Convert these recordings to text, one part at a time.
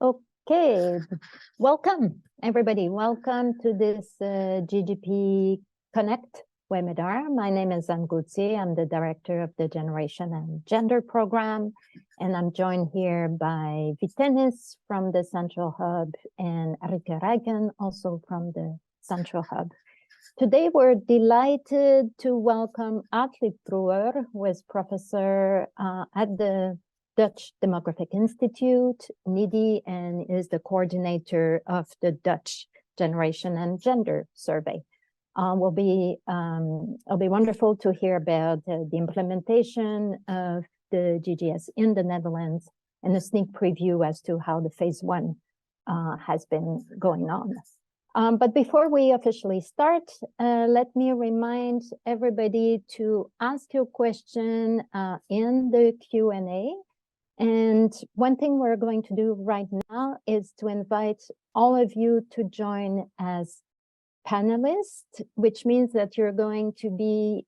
Okay, welcome everybody. Welcome to this GGP-Connect webinar. My name is Aart C. I'm the director of the Generation and Gender program, and I'm joined here by Vitenis from the Central Hub and Recur also from the Central Hub. Today, we're delighted to welcome Aart Liefbroer, who is professor at the Dutch Demographic Institute, NIDI, and is the coordinator of the Dutch Generation and Gender Survey. It'll be wonderful to hear about the implementation of the GGS in the Netherlands and a sneak preview as to how the phase one has been going on. But before we officially start, let me remind everybody to ask your question in the Q&A. And one thing we're going to do right now is to invite all of you to join as panelists, which means that you're going to be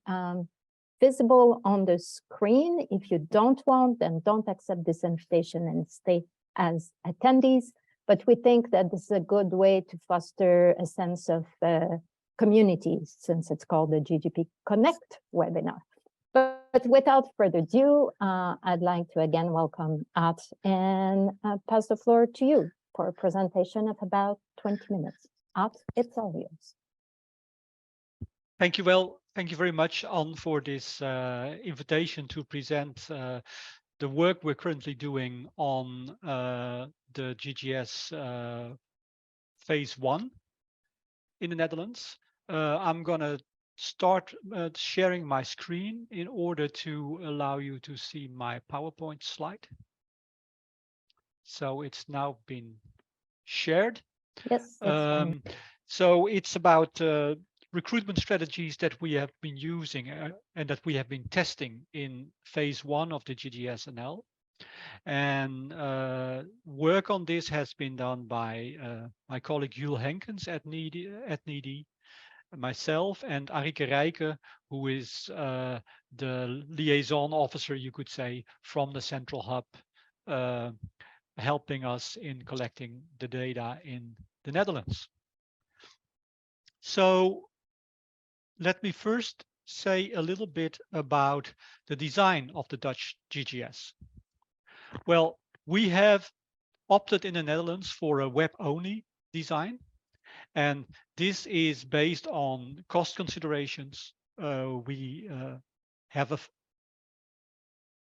visible on the screen. If you don't want, then don't accept this invitation and stay as attendees. But we think that this is a good way to foster a sense of community, since it's called the GGP-Connect webinar. But without further ado, I'd like to again welcome Aart and pass the floor to you for a presentation of about 20 minutes. Aart, it's all yours. Thank you. Well, thank you very much, Anne, for this invitation to present the work we're currently doing on the GGS phase one in the Netherlands. I'm going to start sharing my screen in order to allow you to see my PowerPoint slide. So it's now been shared. Yes. So it's about recruitment strategies that we have been using and that we have been testing in phase one of the GGS-NL. And work on this has been done by my colleague Jules Henkens at NIDI, myself, and Arike Rijke, who is the liaison officer, you could say, from the Central Hub, helping us in collecting the data in the Netherlands. So let me first say a little bit about the design of the Dutch GGS. Well, we have opted in the Netherlands for a web-only design. And this is based on cost considerations. We have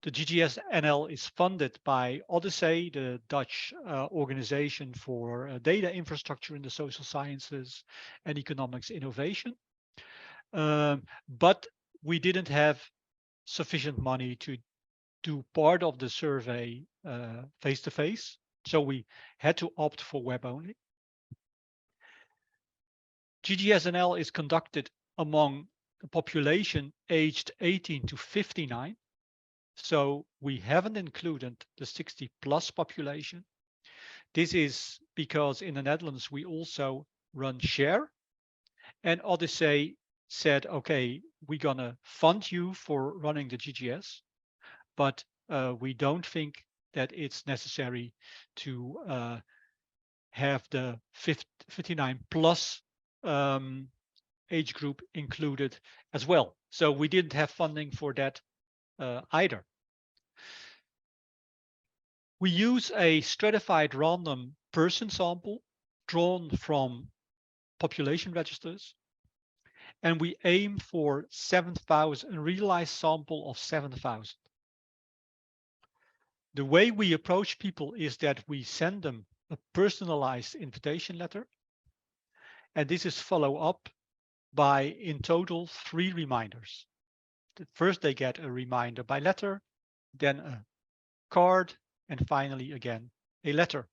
the GGS-NL is funded by Odyssey, the Dutch organization for data infrastructure in the social sciences and economics innovation. But we didn't have sufficient money to do part of the survey face-to-face. So we had to opt for web only. GGS-NL is conducted among the population aged 18 to 59. So we haven't included the 60 plus population. This is because in the Netherlands, we also run share, and Odyssey said, okay, we're gonna fund you for running the GGS, but we don't think that it's necessary to have the 59 plus age group included as well. So we didn't have funding for that either. We use a stratified random person sample drawn from population registers, and we aim for 7,000, a realized sample of 7,000. The way we approach people is that we send them a personalized invitation letter, and this is followed up by, in total, 3 reminders. First, they get a reminder by letter, then a card, and finally, again, a letter.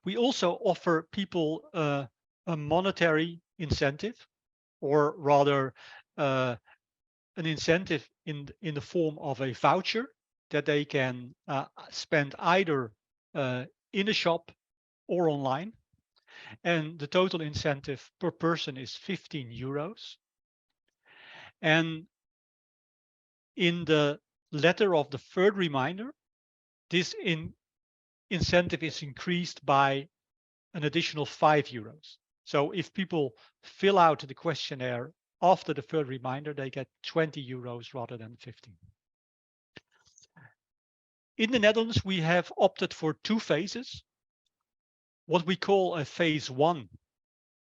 We also offer people a monetary incentive, or rather an incentive in the form of a voucher that they can spend either in a shop or online. And the total incentive per person is 15 euros. And in the letter of the third reminder, this incentive is increased by an additional €5. So if people fill out the questionnaire after the third reminder, they get €20 rather than 15. In the Netherlands, we have opted for 2 phases. What we call a phase 1,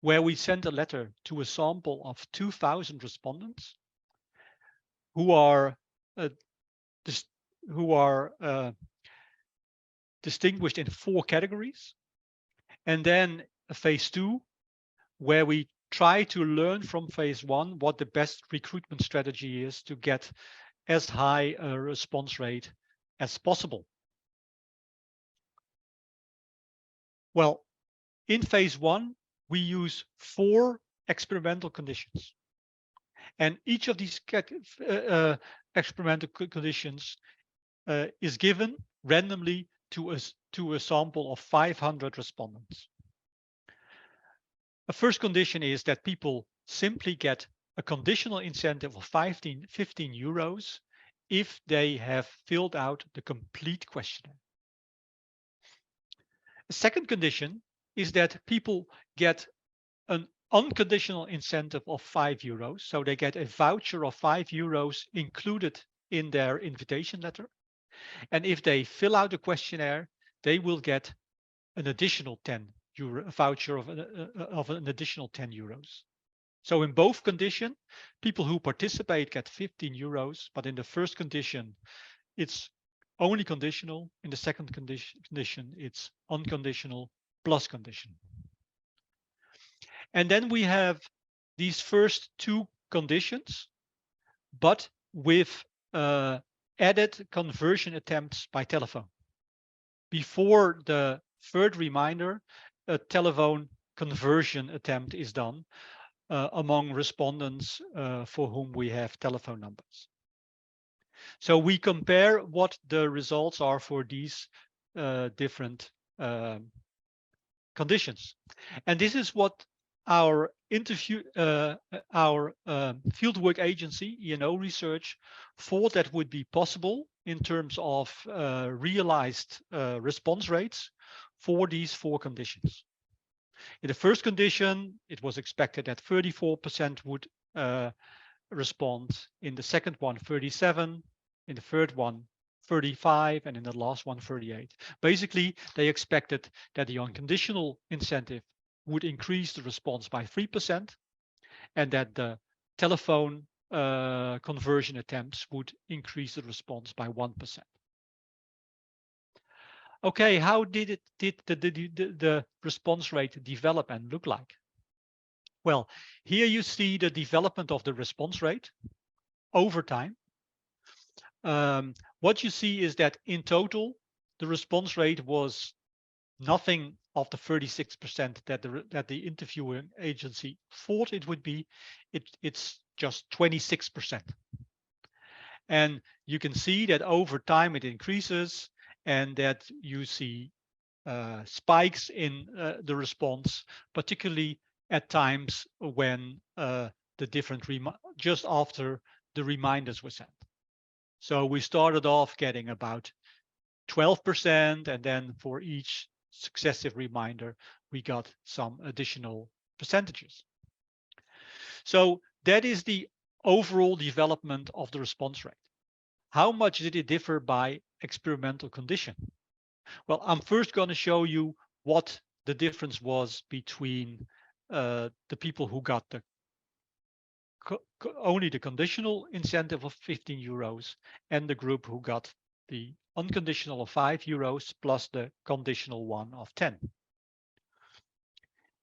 where we send a letter to a sample of 2,000 respondents who are distinguished in 4 categories. And then a phase 2, where we try to learn from phase 1 what the best recruitment strategy is to get as high a response rate as possible. Well, in phase 1, we use 4 experimental conditions. And each of these experimental conditions is given randomly to a sample of 500 respondents. The first condition is that people simply get a conditional incentive of 15 euros if they have filled out the complete questionnaire. The second condition is that people get an unconditional incentive of 5 euros. So they get a voucher of 5 euros included in their invitation letter. And if they fill out the questionnaire, they will get an additional 10 euro, a voucher of an additional 10 euros. So in both conditions, people who participate get 15 euros, but in the first condition, it's only conditional. In the second condition, it's unconditional plus condition. And then we have these first 2 conditions, but with added conversion attempts by telephone. Before the third reminder, a telephone conversion attempt is done among respondents for whom we have telephone numbers. So we compare what the results are for these different conditions. And this is what our fieldwork agency, E&O Research, thought that would be possible in terms of realized response rates for these 4 conditions. In the first condition, it was expected that 34% would respond. In the second one, 37%. In the third one, 35%, and in the last one, 38%. Basically, they expected that the unconditional incentive would increase the response by 3%, and that the telephone conversion attempts would increase the response by 1%. Okay, how did the response rate develop and look like? Well, here you see the development of the response rate over time. What you see is that in total, the response rate was nothing of the 36% that the interviewing agency thought it would be. It's just 26%. And you can see that over time it increases, and that you see spikes in the response, particularly at times when just after the reminders were sent. So we started off getting about 12%, and then for each successive reminder, we got some additional percentages. So that is the overall development of the response rate. How much did it differ by experimental condition? Well, I'm first going to show you what the difference was between the people who got the only the conditional incentive of 15 euros and the group who got the unconditional of 5 euros plus the conditional one of 10.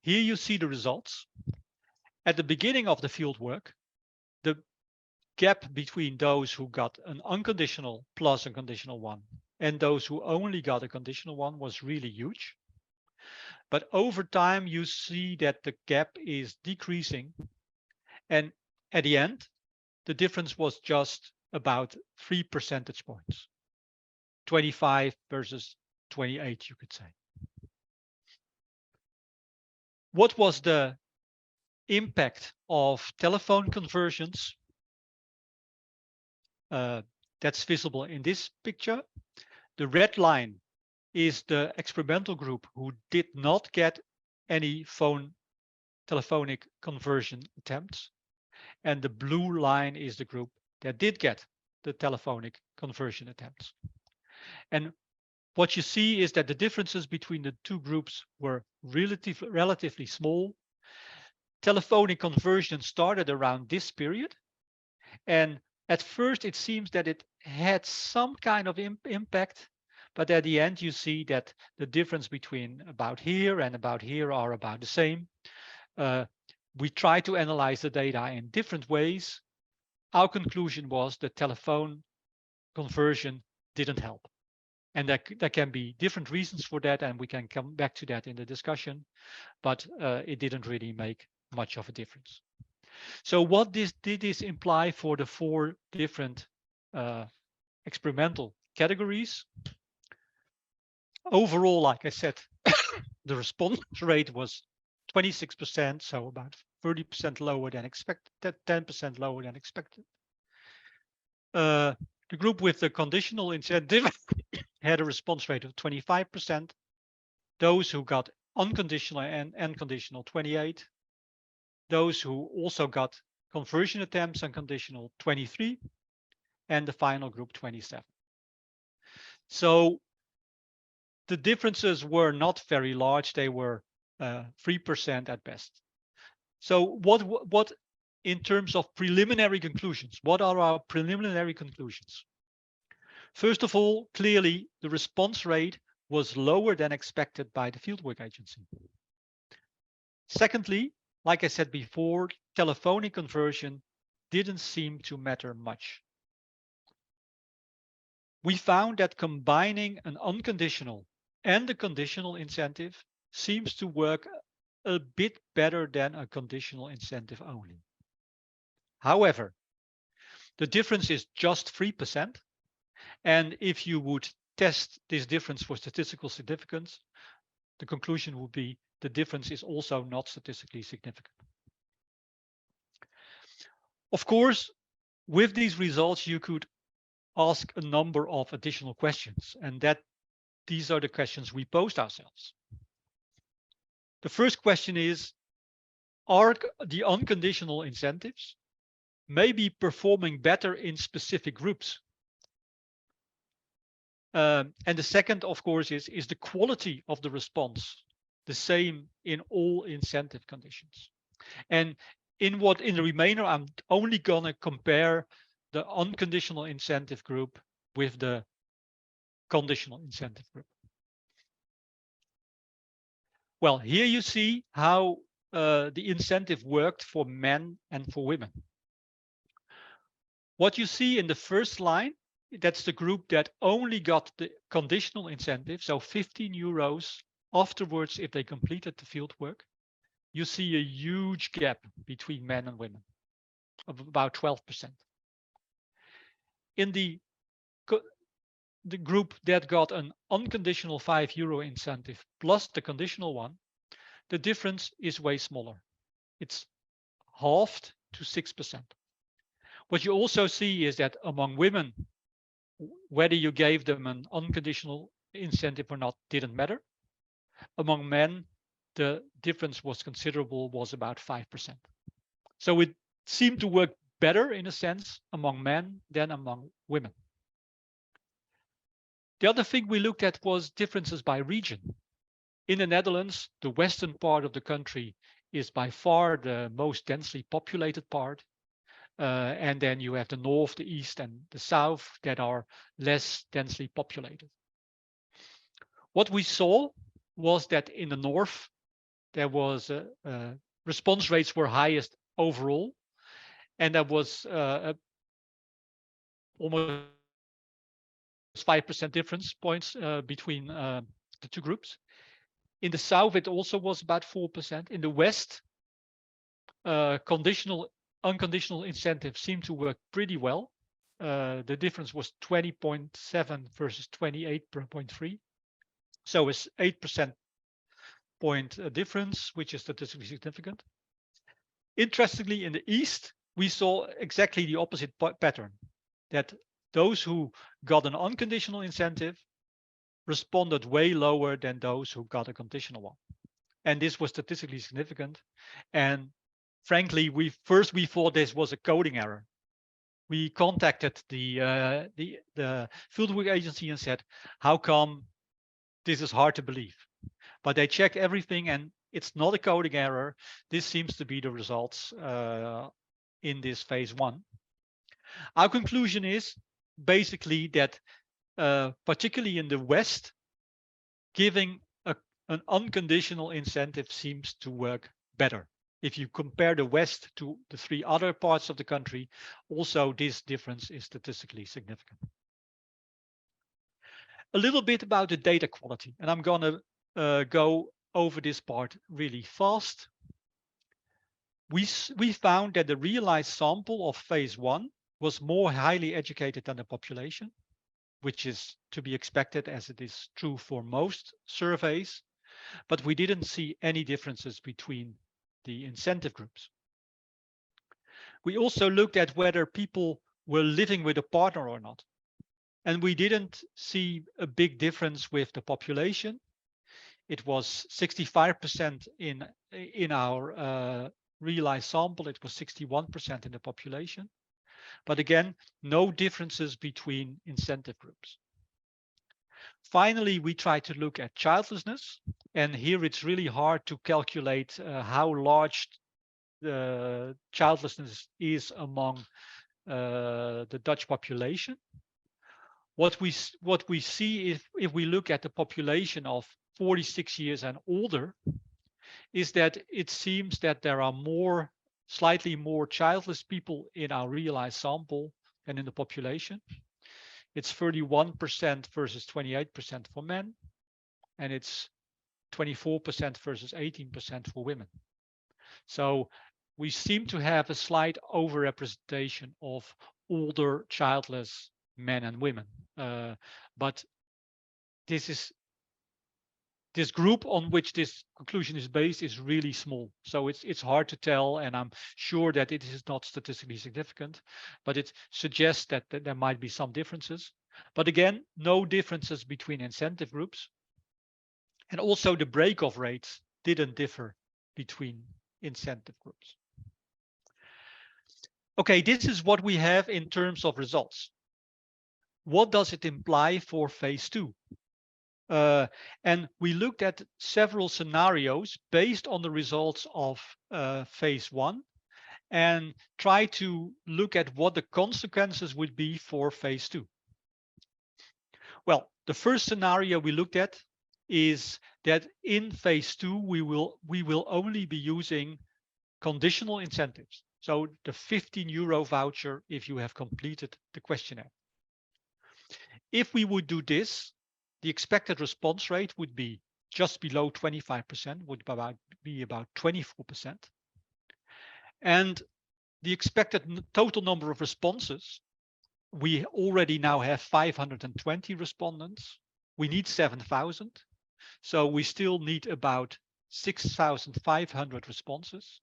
Here you see the results. At the beginning of the field work, the gap between those who got an unconditional plus a conditional one and those who only got a conditional one was really huge. But over time, you see that the gap is decreasing. And at the end, the difference was just about 3 percentage points. 25 versus 28, you could say. What was the impact of telephone conversions? That's visible in this picture. The red line is the experimental group who did not get any telephonic conversion attempts. And the blue line is the group that did get the telephonic conversion attempts. And what you see is that the differences between the two groups were relatively small. Telephonic conversion started around this period. And at first, it seems that it had some kind of impact. But at the end, you see that the difference between about here and about here are about the same. We tried to analyze the data in different ways. Our conclusion was that telephone conversion didn't help. And there can be different reasons for that, and we can come back to that in the discussion, but it didn't really make much of a difference. So what did this imply for the 4 different experimental categories? Overall, like I said, the response rate was 26%, so about 30% lower than expected, 10% lower than expected. The group with the conditional incentive had a response rate of 25%. Those who got unconditional and conditional, 28. Those who also got conversion attempts and conditional, 23. And the final group, 27. So the differences were not very large. They were 3% at best. So what in terms of preliminary conclusions, what are our preliminary conclusions? First of all, clearly the response rate was lower than expected by the fieldwork agency. Secondly, like I said before, telephonic conversion didn't seem to matter much. We found that combining an unconditional and a conditional incentive seems to work a bit better than a conditional incentive only. However, the difference is just 3%. And if you would test this difference for statistical significance, the conclusion would be the difference is also not statistically significant. Of course, with these results, you could ask a number of additional questions, and these are the questions we posed ourselves. The first question is, are the unconditional incentives maybe performing better in specific groups? And the second, of course, is the quality of the response the same in all incentive conditions? And in the remainder, I'm only gonna compare the unconditional incentive group with the conditional incentive group. Well, here you see how the incentive worked for men and for women. What you see in the first line, that's the group that only got the conditional incentive, so 15 euros afterwards if they completed the field work. You see a huge gap between men and women of about 12%. In the group that got an unconditional 5 euro incentive plus the conditional one, the difference is way smaller. It's halved to 6%. What you also see is that among women, whether you gave them an unconditional incentive or not didn't matter. Among men, the difference was considerable, was about 5%. So it seemed to work better in a sense among men than among women. The other thing we looked at was differences by region. In the Netherlands, the western part of the country is by far the most densely populated part. And then you have the north, the east, and the south that are less densely populated. What we saw was that in the north, there was response rates were highest overall, and there was almost 5% difference points between the two groups. In the south, it also was about 4%. In the west, unconditional incentives seem to work pretty well. The difference was 20.7 versus 28.3. So it's 8% point difference, which is statistically significant. Interestingly, in the east, we saw exactly the opposite pattern, that those who got an unconditional incentive responded way lower than those who got a conditional one. And this was statistically significant. And frankly, we thought this was a coding error. We contacted the fieldwork agency and said, how come this is hard to believe? But they checked everything and it's not a coding error. This seems to be the results in this phase 1. Our conclusion is basically that particularly in the West, giving an unconditional incentive seems to work better. If you compare the West to the 3 other parts of the country, also this difference is statistically significant. A little bit about the data quality, and I'm going to go over this part really fast. We found that the realized sample of phase 1 was more highly educated than the population, which is to be expected as it is true for most surveys, but we didn't see any differences between the incentive groups. We also looked at whether people were living with a partner or not, and we didn't see a big difference with the population. It was 65% in our realized sample. It was 61% in the population. But again, no differences between incentive groups. Finally, we tried to look at childlessness. And here it's really hard to calculate how large the childlessness is among the Dutch population. What we see if we look at the population of 46 years and older is that it seems that there are slightly more childless people in our realized sample than in the population. It's 31% versus 28% for men, and it's 24% versus 18% for women. So we seem to have a slight overrepresentation of older childless men and women. But this group on which this conclusion is based is really small. So it's hard to tell, and I'm sure that it is not statistically significant, but it suggests that there might be some differences. But again, no differences between incentive groups. And also the break-off rates didn't differ between incentive groups. Okay, this is what we have in terms of results. What does it imply for phase 2? And we looked at several scenarios based on the results of phase 1 and tried to look at what the consequences would be for phase 2. Well, the first scenario we looked at is that in phase 2 we will only be using conditional incentives. So the €15 voucher if you have completed the questionnaire. If we would do this, the expected response rate would be just below 25%, would be about 24%. And the expected total number of responses, we already now have 520 respondents. We need 7,000. So we still need about 6,500 responses.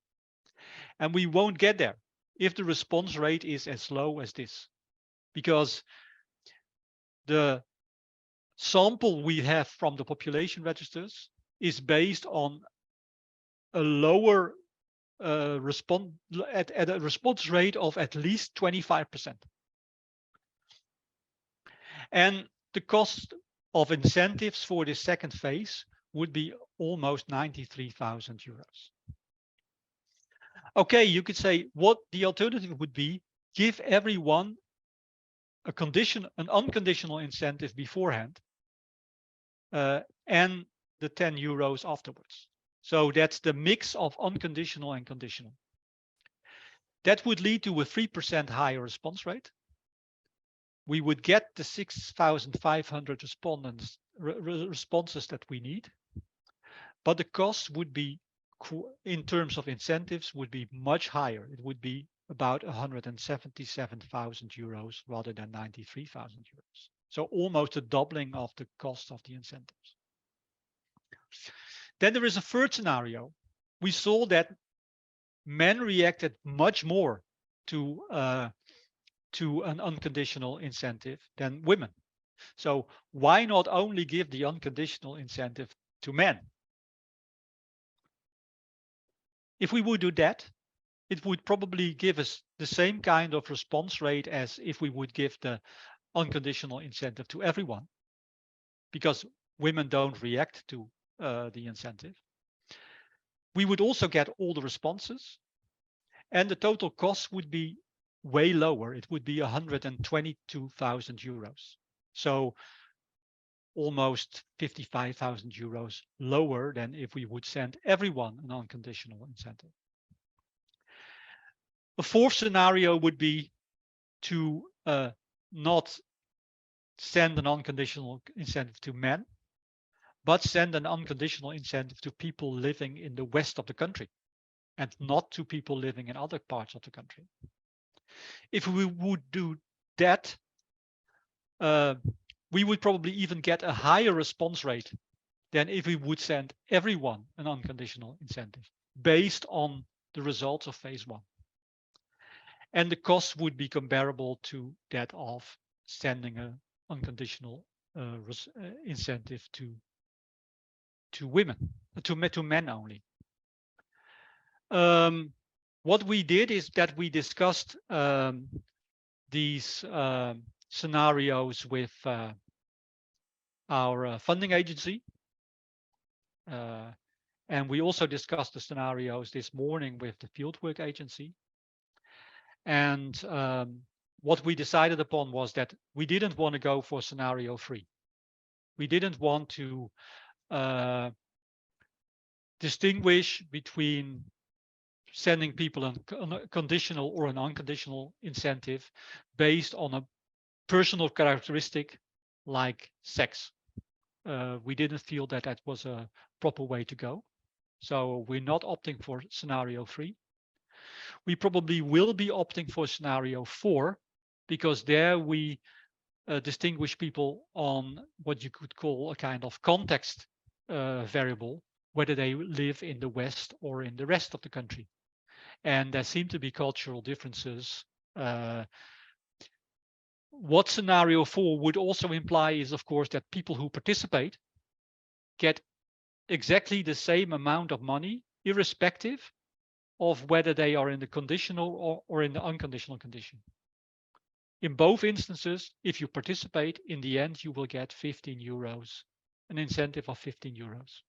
And we won't get there if the response rate is as low as this, because the sample we have from the population registers is based on a lower response at a response rate of at least 25%. And the cost of incentives for the second phase would be almost €93,000. Okay, you could say what the alternative would be: give everyone an unconditional incentive beforehand, and the €10 afterwards. So that's the mix of unconditional and conditional. That would lead to a 3% higher response rate. We would get the 6,500 responses that we need, but the cost would be, in terms of incentives, would be much higher. It would be about €177,000 rather than €93,000. So almost a doubling of the cost of the incentives. Then there is a third scenario. We saw that men reacted much more to an unconditional incentive than women. So why not only give the unconditional incentive to men? If we would do that, it would probably give us the same kind of response rate as if we would give the unconditional incentive to everyone, because women don't react to the incentive. We would also get all the responses, and the total cost would be way lower. It would be 122,000 euros. So almost 55,000 euros lower than if we would send everyone an unconditional incentive. A fourth scenario would be to not send an unconditional incentive to men, but send an unconditional incentive to people living in the west of the country and not to people living in other parts of the country. If we would do that, we would probably even get a higher response rate than if we would send everyone an unconditional incentive based on the results of phase 1. And the cost would be comparable to that of sending an unconditional incentive to women, to men only. What we did is that we discussed these scenarios with our funding agency. And we also discussed the scenarios this morning with the fieldwork agency. And what we decided upon was that we didn't want to go for scenario 3. We didn't want to distinguish between sending people a conditional or an unconditional incentive based on a personal characteristic like sex. We didn't feel that that was a proper way to go. So we're not opting for scenario 3. We probably will be opting for scenario 4, because there we distinguish people on what you could call a kind of context variable, whether they live in the West or in the rest of the country. And there seem to be cultural differences. What scenario 4 would also imply is, of course, that people who participate get exactly the same amount of money, irrespective of whether they are in the conditional or in the unconditional condition. In both instances, if you participate, in the end, you will get 15 euros, an incentive of 15 euros.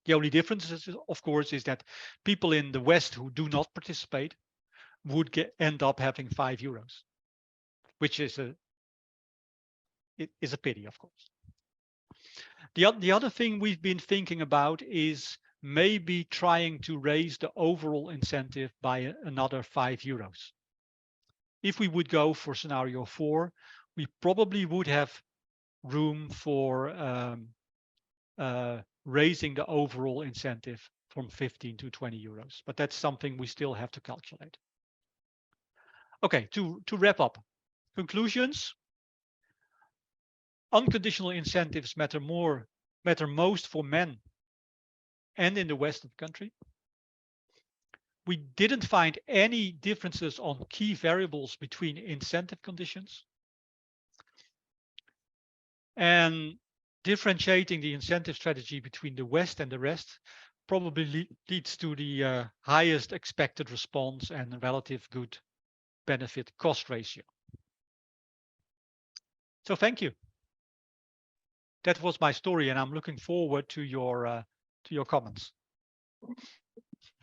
The only difference, of course, is that people in the West who do not participate would end up having 5 euros, which is a pity, of course. The other thing we've been thinking about is maybe trying to raise the overall incentive by another 5 euros. If we would go for scenario 4, we probably would have room for raising the overall incentive from 15 to 20 euros, but that's something we still have to calculate. Okay, to wrap up, conclusions. Unconditional incentives matter most for men and in the west of the country. We didn't find any differences on key variables between incentive conditions. And differentiating the incentive strategy between the West and the rest probably leads to the highest expected response and relative good benefit cost ratio. So thank you. That was my story, and I'm looking forward to your comments.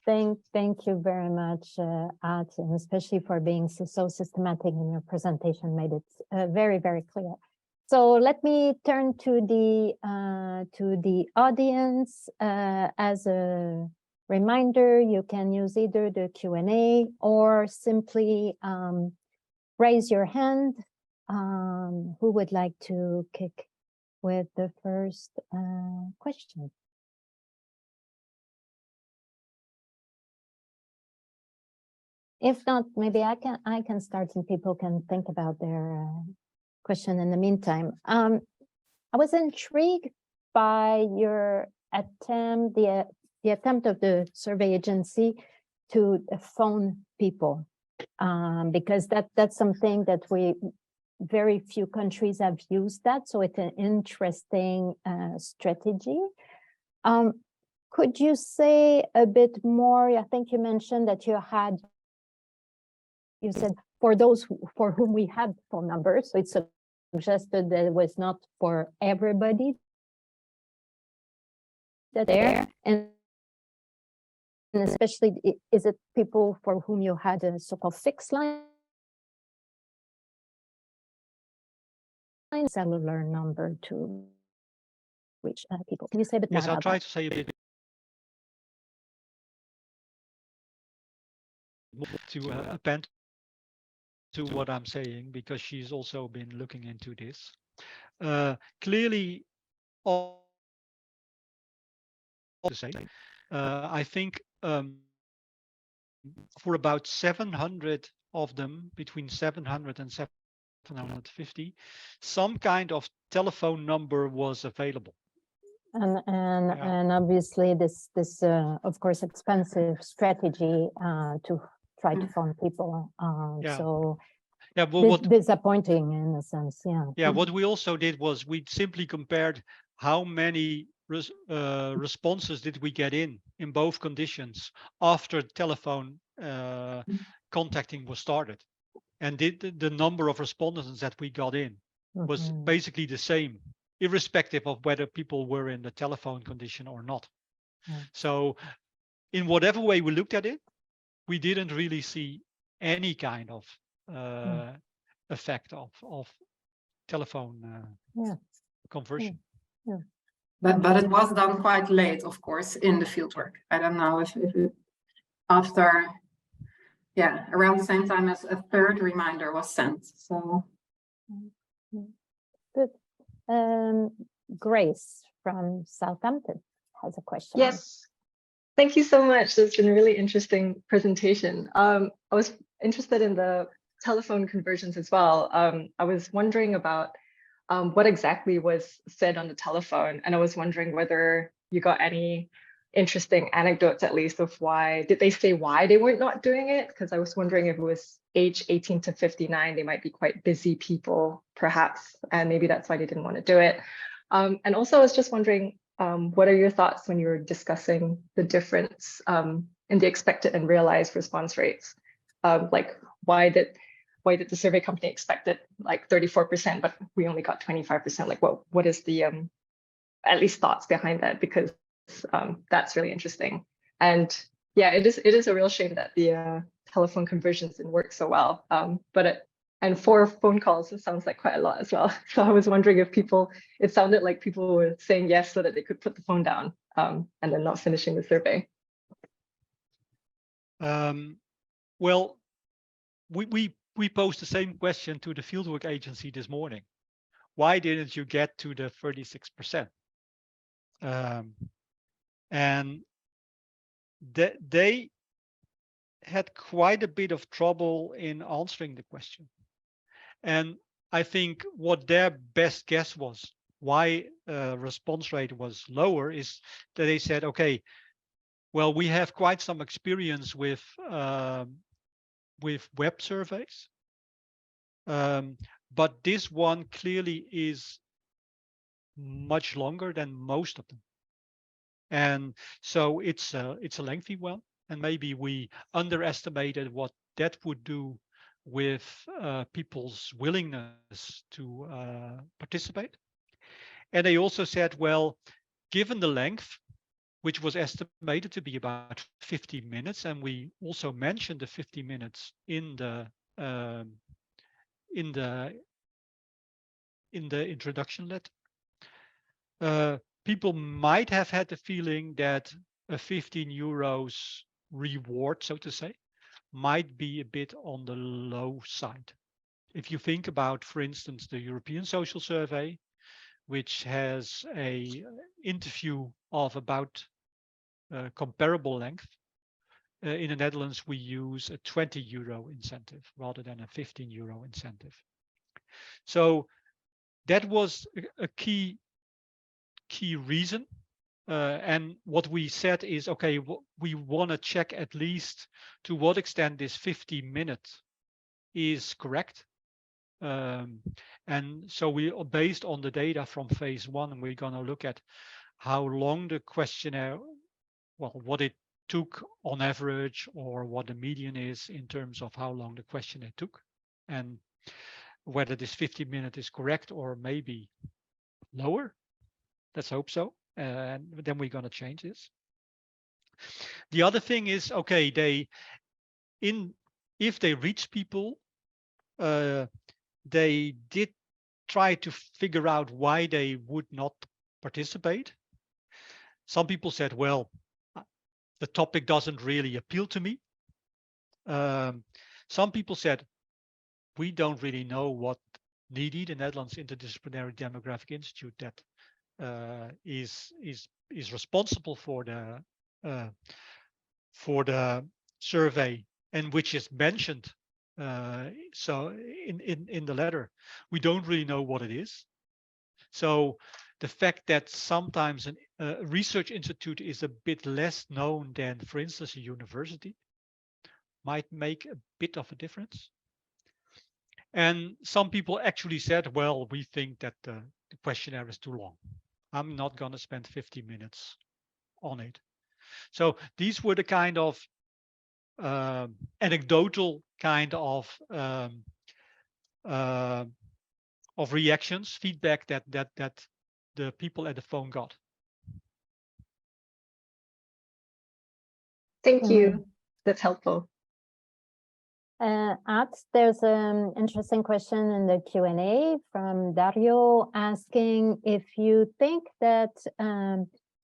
Thank you very much, Aart, and especially for being so systematic in your presentation, made it very, very clear. So let me turn to the audience. As a reminder, you can use either the Q&A or simply raise your hand. Who would like to kick with the first question? If not, maybe I can start and people can think about their question in the meantime. I was intrigued by your attempt, the attempt of the survey agency to phone people, because that's something that very few countries have used that, so it's an interesting strategy. Could you say a bit more? I think you mentioned that you said for those for whom we had phone numbers, so it's suggested that it was not for everybody that there, and especially, is it people for whom you had a so-called fixed line cellular number to reach people? Can you say a bit more? Yes, I'll about try that? to say a bit more to append to what I'm saying, because she's also been looking into this. Clearly, all to say, I think for about 700 of them, between 700 and 750, some kind of telephone number was available. And obviously this of course expensive strategy to try to phone people. So yeah, well, disappointing in a sense. Yeah, what we also did was we simply compared how many responses did we get in both conditions after telephone contacting was started, and the number of respondents that we got in was basically the same, irrespective of whether people were in the telephone condition or not. So in whatever way we looked at it, we didn't really see any kind of effect of telephone conversion. But it was done quite late, of course, in the fieldwork. I don't know if it, after, around the same time as a third reminder was sent. So good. Grace from Southampton has a question. Yes. Thank you so much. It's been a really interesting presentation. I was interested in the telephone conversions as well. I was wondering about what exactly was said on the telephone, and I was wondering whether you got any interesting anecdotes, at least, of why. Did they say why they were not doing it? Because I was wondering if it was age 18 to 59, they might be quite busy people, perhaps, and maybe that's why they didn't want to do it. And also, I was just wondering, what are your thoughts when you were discussing the difference in the expected and realized response rates? Like, why did the survey company expect it like 34%, but we only got 25%? Like, what is the at least thoughts behind that? Because that's really interesting. And yeah, it is a real shame that the telephone conversions didn't work so well. And 4 phone calls, it sounds like quite a lot as well. So I was wondering if it sounded like people were saying yes so that they could put the phone down and then not finishing the survey. Well, we posed the same question to the fieldwork agency this morning. Why didn't you get to the 36%? And they had quite a bit of trouble in answering the question. And I think what their best guess was why response rate was lower is that they said, okay, well, we have quite some experience with web surveys, but this one clearly is much longer than most of them, and so it's a lengthy one, and maybe we underestimated what that would do with people's willingness to participate. And they also said, well, given the length, which was estimated to be about 50 minutes, and we also mentioned the 50 minutes in the introduction letter, people might have had the feeling that a 15 euros reward, so to say, might be a bit on the low side. If you think about, for instance, the European Social Survey, which has a interview of about comparable length, in the Netherlands, we use a 20 euro incentive rather than a 15 euro incentive. So that was a key reason. And what we said is, okay, we want to check at least to what extent this 50 minutes is correct. And so we are based on the data from phase 1, and we're going to look at how long the questionnaire, well, what it took on average, or what the median is in terms of how long the questionnaire took, and whether this 50 minutes is correct or maybe lower. Let's hope so. And then we're going to change this. The other thing is, okay, if they reach people, they did try to figure out why they would not participate. Some people said, well, the topic doesn't really appeal to me. Some people said, we don't really know what NIDI, the Netherlands Interdisciplinary Demographic Institute, that is responsible for the survey, and which is mentioned so in the letter. We don't really know what it is. So the fact that sometimes a research institute is a bit less known than, for instance, a university, might make a bit of a difference. And some people actually said, well, we think that the questionnaire is too long. I'm not going to spend 50 minutes on it. So these were the kind of anecdotal kind of reactions, feedback that the people at the phone got. Thank you. That's helpful. Aart, there's an interesting question in the Q&A from Dario asking if you think that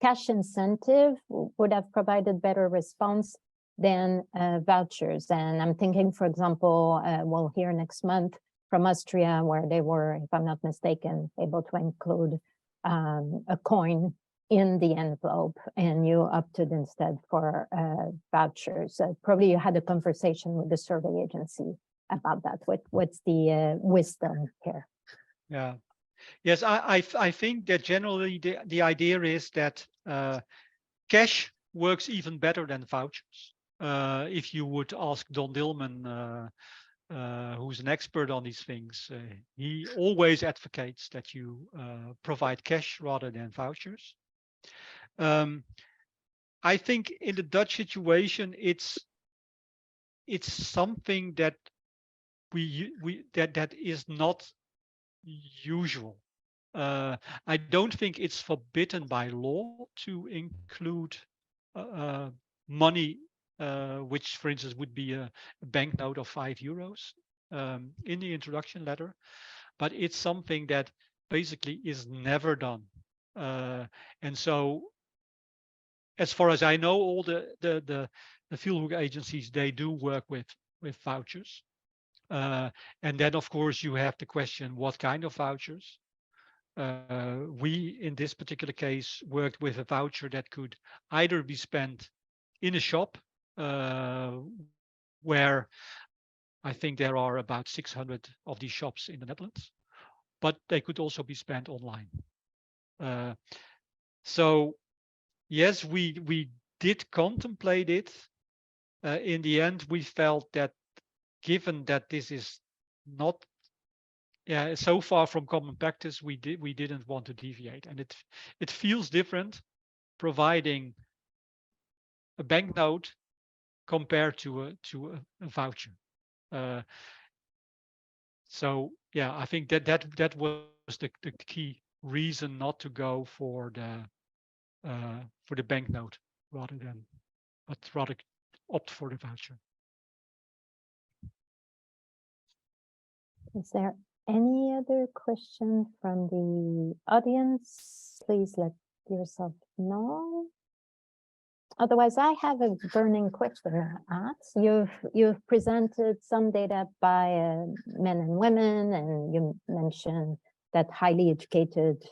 cash incentive would have provided better response than vouchers. And I'm thinking, for example, we'll hear next month from Austria, where they were, if I'm not mistaken, able to include a coin in the envelope, and you opted instead for vouchers. Probably you had a conversation with the survey agency about that. What's the wisdom here? Yeah. Yes, I think that generally the idea is that cash works even better than vouchers. If you would ask Don Dillman, who's an expert on these things, he always advocates that you provide cash rather than vouchers. I think in the Dutch situation, it's something that that is not usual. I don't think it's forbidden by law to include money, which, for instance, would be a banknote of €5 in the introduction letter, but it's something that basically is never done. And so, as far as I know, all the fieldwork agencies, they do work with vouchers. And then, of course, you have the question, what kind of vouchers? We, in this particular case, worked with a voucher that could either be spent in a shop, where I think there are about 600 of these shops in the Netherlands, but they could also be spent online. So yes, we did contemplate it. In the end, we felt that given that this is not so far from common practice, we didn't want to deviate, and it feels different providing a banknote compared to a voucher. So yeah, I think that was the key reason not to go for the banknote but rather opt for the voucher. Is there any other question from the audience? Please let yourself know. Otherwise, I have a burning question, Aart. You've presented some data by men and women, and you mentioned that highly educated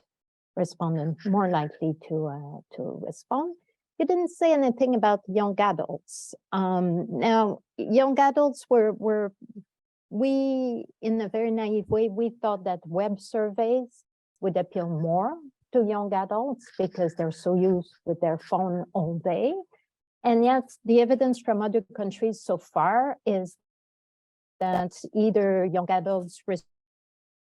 respondents more likely to respond. You didn't say anything about young adults. Now, young adults we, in a very naive way, we thought that web surveys would appeal more to young adults because they're so used with their phone all day. And yet the evidence from other countries so far is that either young adults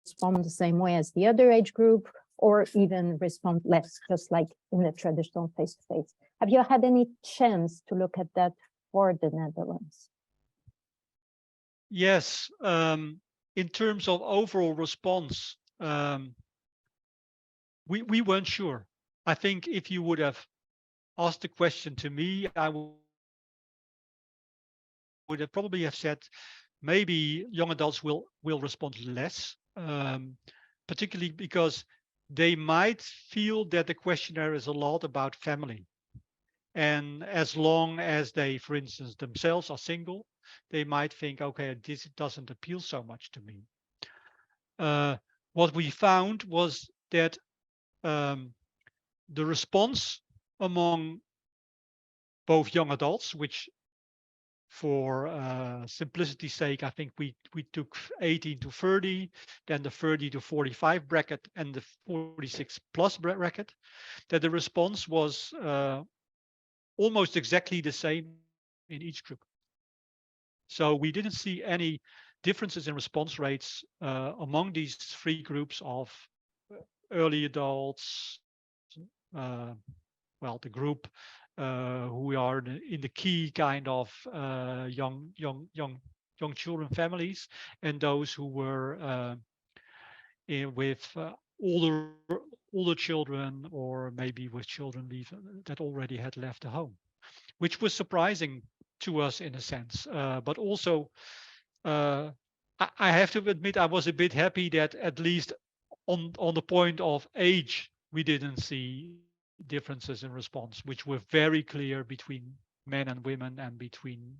respond the same way as the other age group, or even respond less, just like in the traditional face-to-face. Have you had any chance to look at that for the Netherlands? Yes, in terms of overall response, we weren't sure. I think if you would have asked the question to me, I would have probably have said maybe young adults will respond less, particularly because they might feel that the questionnaire is a lot about family. And as long as they, for instance, themselves are single, they might think, okay, this doesn't appeal so much to me. What we found was that the response among both young adults, which for simplicity's sake, I think we took 18 to 30, then the 30 to 45 bracket and the 46 plus bracket, that the response was almost exactly the same in each group. So we didn't see any differences in response rates among these three groups of early adults, well, the group who are in the key kind of young children families, and those who were with older children, or maybe with children that already had left the home, which was surprising to us in a sense. But also, I have to admit, I was a bit happy that at least on the point of age, we didn't see differences in response, which were very clear between men and women and between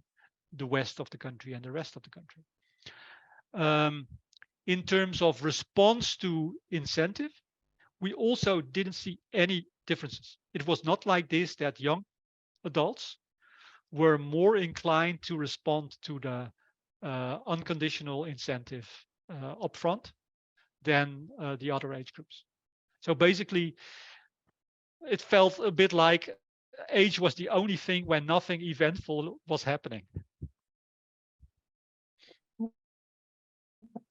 the west of the country and the rest of the country. In terms of response to incentive, we also didn't see any differences. It was not like this that young adults were more inclined to respond to the unconditional incentive upfront than the other age groups. So basically, it felt a bit like age was the only thing when nothing eventful was happening.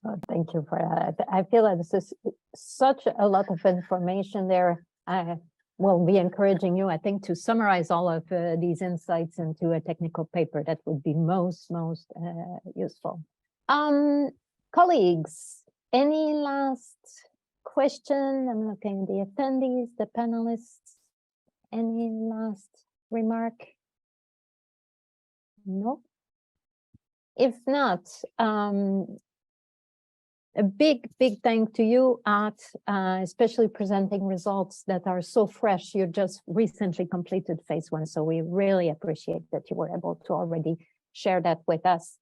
Oh, thank you for that. I feel like this is such a lot of information there. I will be encouraging you, I think, to summarize all of these insights into a technical paper. That would be most useful. Colleagues, any last question? I'm looking at the attendees, the panelists. Any last remark? No? If not, a big thank to you, Aart, especially presenting results that are so fresh. You just recently completed phase 1, so we really appreciate that you were able to already share that with us.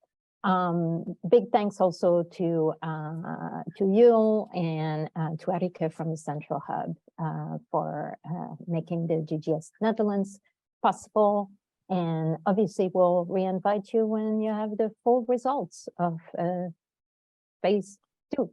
Big thanks also to you and to Arike from the Central Hub for making the GGS Netherlands possible. And obviously, we'll re-invite you when you have the full results of phase 2.